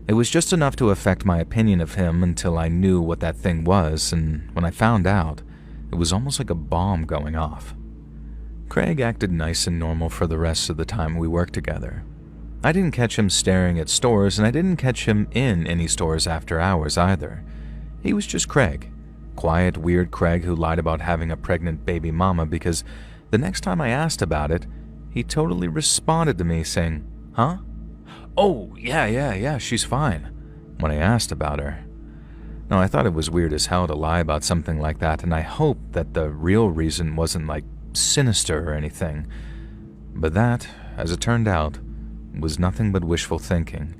It was just enough to affect my opinion of him until I knew what that thing was, and when I found out, it was almost like a bomb going off. Craig acted nice and normal for the rest of the time we worked together. I didn't catch him staring at stores, and I didn't catch him in any stores after hours either. He was just Craig. Quiet, weird Craig who lied about having a pregnant baby mama because the next time I asked about it, he totally responded to me saying, "Huh? Oh, yeah, she's fine," when I asked about her. Now, I thought it was weird as hell to lie about something like that, and I hoped that the real reason wasn't like sinister or anything. But that, as it turned out, was nothing but wishful thinking.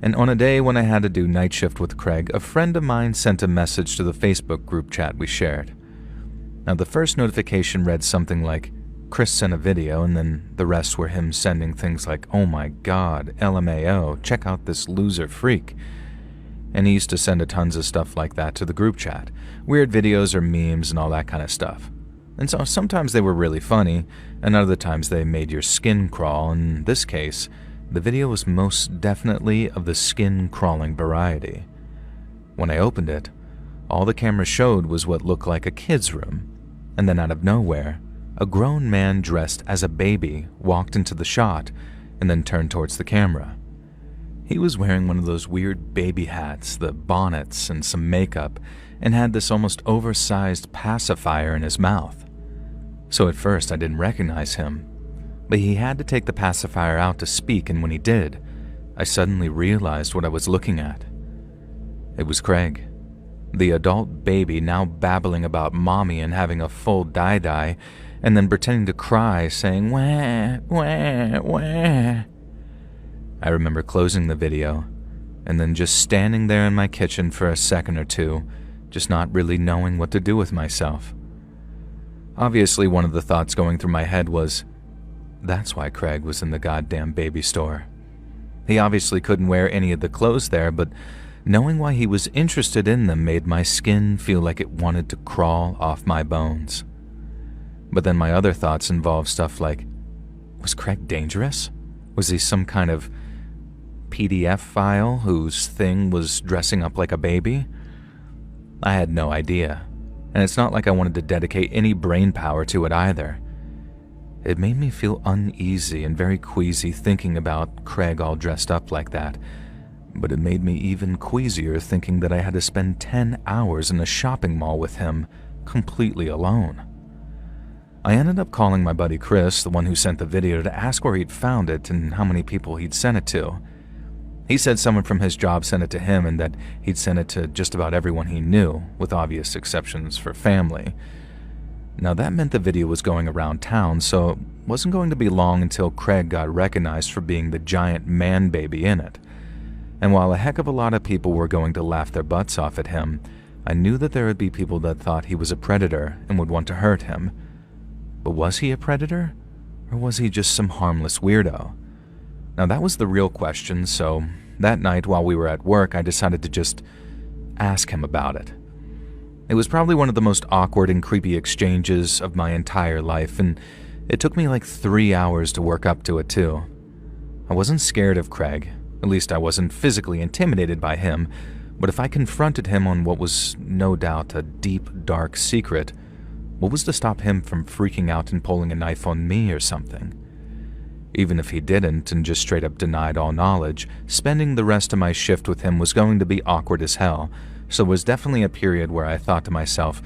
And on a day when I had to do night shift with Craig, a friend of mine sent a message to the Facebook group chat we shared. Now, the first notification read something like, "Chris sent a video," and then the rest were him sending things like, "Oh my god, LMAO, check out this loser freak." And he used to send tons of stuff like that to the group chat. Weird videos or memes and all that kind of stuff. And so sometimes they were really funny, and other times they made your skin crawl. In this case, the video was most definitely of the skin-crawling variety. When I opened it, all the camera showed was what looked like a kid's room, and then out of nowhere, a grown man dressed as a baby walked into the shot and then turned towards the camera. He was wearing one of those weird baby hats, the bonnets, and some makeup, and had this almost oversized pacifier in his mouth. So at first I didn't recognize him, but he had to take the pacifier out to speak, and when he did, I suddenly realized what I was looking at. It was Craig, the adult baby now babbling about mommy and having a full die-die, and then pretending to cry, saying, "Wah, wah, wah." I remember closing the video, and then just standing there in my kitchen for a second or two, just not really knowing what to do with myself. Obviously, one of the thoughts going through my head was, that's why Craig was in the goddamn baby store. He obviously couldn't wear any of the clothes there, but knowing why he was interested in them made my skin feel like it wanted to crawl off my bones. But then my other thoughts involved stuff like, was Craig dangerous? Was he some kind of PDF file whose thing was dressing up like a baby? I had no idea, and it's not like I wanted to dedicate any brain power to it either. It made me feel uneasy and very queasy thinking about Craig all dressed up like that, but it made me even queasier thinking that I had to spend 10 hours in a shopping mall with him, completely alone. I ended up calling my buddy Chris, the one who sent the video, to ask where he'd found it and how many people he'd sent it to. He said someone from his job sent it to him and that he'd sent it to just about everyone he knew, with obvious exceptions for family. Now that meant the video was going around town, so it wasn't going to be long until Craig got recognized for being the giant man baby in it. And while a heck of a lot of people were going to laugh their butts off at him, I knew that there would be people that thought he was a predator and would want to hurt him. But was he a predator? Or was he just some harmless weirdo? Now that was the real question, so that night while we were at work, I decided to just ask him about it. It was probably one of the most awkward and creepy exchanges of my entire life, and it took me like 3 hours to work up to it too. I wasn't scared of Craig, at least I wasn't physically intimidated by him, but if I confronted him on what was no doubt a deep, dark secret, what was to stop him from freaking out and pulling a knife on me or something? Even if he didn't and just straight up denied all knowledge, spending the rest of my shift with him was going to be awkward as hell, so it was definitely a period where I thought to myself,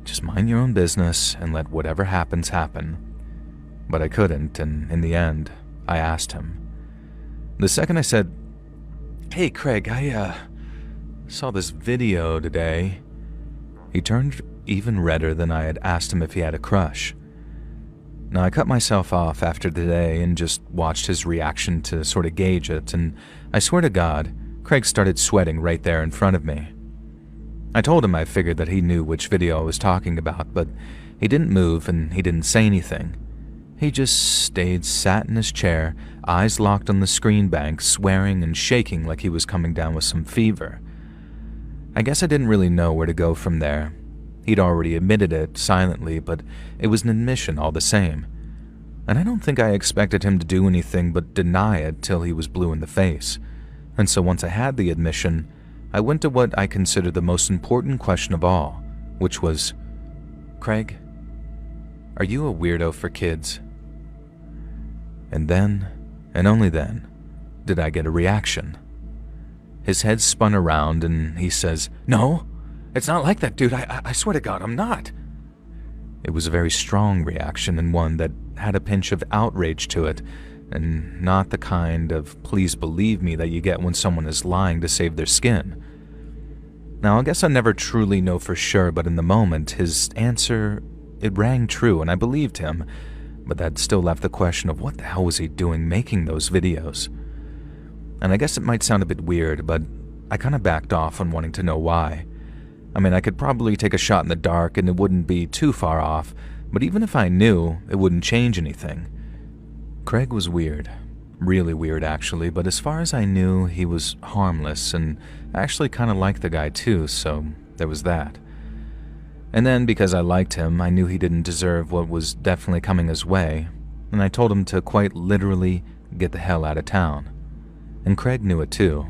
just mind your own business and let whatever happens happen. But I couldn't, and in the end, I asked him. The second I said, "Hey Craig, I saw this video today," he turned even redder than I had asked him if he had a crush. Now, I cut myself off after the day and just watched his reaction to sort of gauge it, and I swear to God, Craig started sweating right there in front of me. I told him I figured that he knew which video I was talking about, but he didn't move and he didn't say anything. He just sat in his chair, eyes locked on the screen bank, swearing and shaking like he was coming down with some fever. I guess I didn't really know where to go from there. He'd already admitted it silently, but it was an admission all the same. And I don't think I expected him to do anything but deny it till he was blue in the face. And so once I had the admission, I went to what I considered the most important question of all, which was, "Craig, are you a weirdo for kids?" And then, and only then, did I get a reaction. His head spun around and he says, "No, it's not like that, dude. I swear to God, I'm not." It was a very strong reaction and one that had a pinch of outrage to it, and not the kind of "please believe me" that you get when someone is lying to save their skin. Now, I guess I never truly know for sure, but in the moment, his answer, it rang true and I believed him, but that still left the question of what the hell was he doing making those videos? And I guess it might sound a bit weird, but I kind of backed off on wanting to know why. I mean, I could probably take a shot in the dark and it wouldn't be too far off, but even if I knew, it wouldn't change anything. Craig was weird. Really weird, actually, but as far as I knew, he was harmless, and I actually kind of liked the guy too, so there was that. And then, because I liked him, I knew he didn't deserve what was definitely coming his way, and I told him to quite literally get the hell out of town. And Craig knew it too.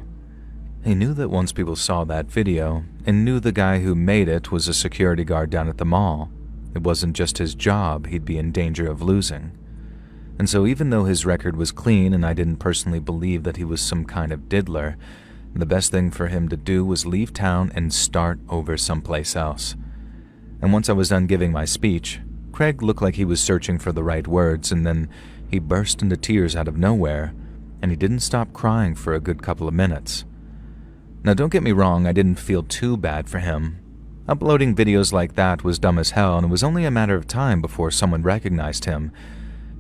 He knew that once people saw that video, and knew the guy who made it was a security guard down at the mall, it wasn't just his job he'd be in danger of losing. And so even though his record was clean and I didn't personally believe that he was some kind of diddler, the best thing for him to do was leave town and start over someplace else. And once I was done giving my speech, Craig looked like he was searching for the right words, and then he burst into tears out of nowhere, and he didn't stop crying for a good couple of minutes. Now don't get me wrong, I didn't feel too bad for him. Uploading videos like that was dumb as hell, and it was only a matter of time before someone recognized him.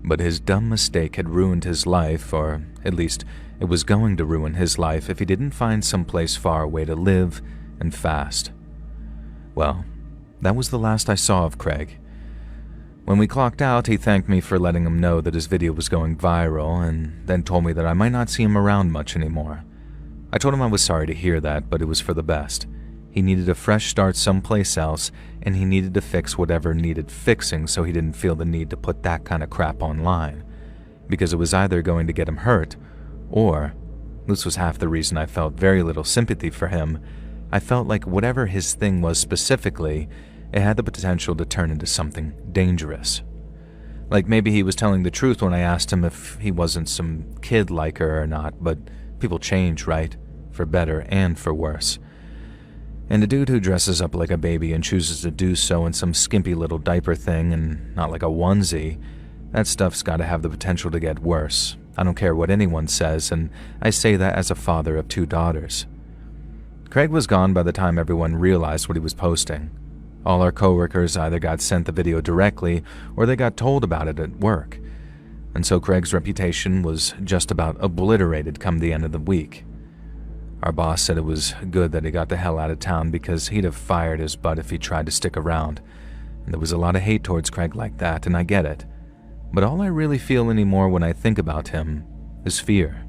But his dumb mistake had ruined his life, or at least it was going to ruin his life if he didn't find someplace far away to live, and fast. Well, that was the last I saw of Craig. When we clocked out, he thanked me for letting him know that his video was going viral, and then told me that I might not see him around much anymore. I told him I was sorry to hear that, but it was for the best. He needed a fresh start someplace else, and he needed to fix whatever needed fixing so he didn't feel the need to put that kind of crap online. Because it was either going to get him hurt, or, this was half the reason I felt very little sympathy for him, I felt like whatever his thing was specifically, it had the potential to turn into something dangerous. Like maybe he was telling the truth when I asked him if he wasn't some kid like her or not, but people change, right? For better and for worse. And a dude who dresses up like a baby and chooses to do so in some skimpy little diaper thing and not like a onesie, that stuff's gotta have the potential to get worse. I don't care what anyone says, and I say that as a father of 2 daughters. Craig was gone by the time everyone realized what he was posting. All our coworkers either got sent the video directly or they got told about it at work. And so Craig's reputation was just about obliterated come the end of the week. Our boss said it was good that he got the hell out of town because he'd have fired his butt if he tried to stick around. And there was a lot of hate towards Craig like that, and I get it. But all I really feel anymore when I think about him is fear.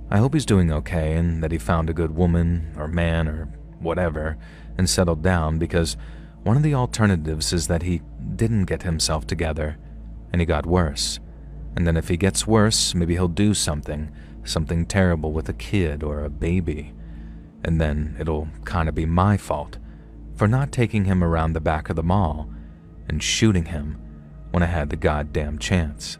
I hope he's doing okay and that he found a good woman or man or whatever and settled down, because one of the alternatives is that he didn't get himself together and he got worse. And then if he gets worse, maybe he'll do something terrible with a kid or a baby. And then it'll kind of be my fault for not taking him around the back of the mall and shooting him when I had the goddamn chance.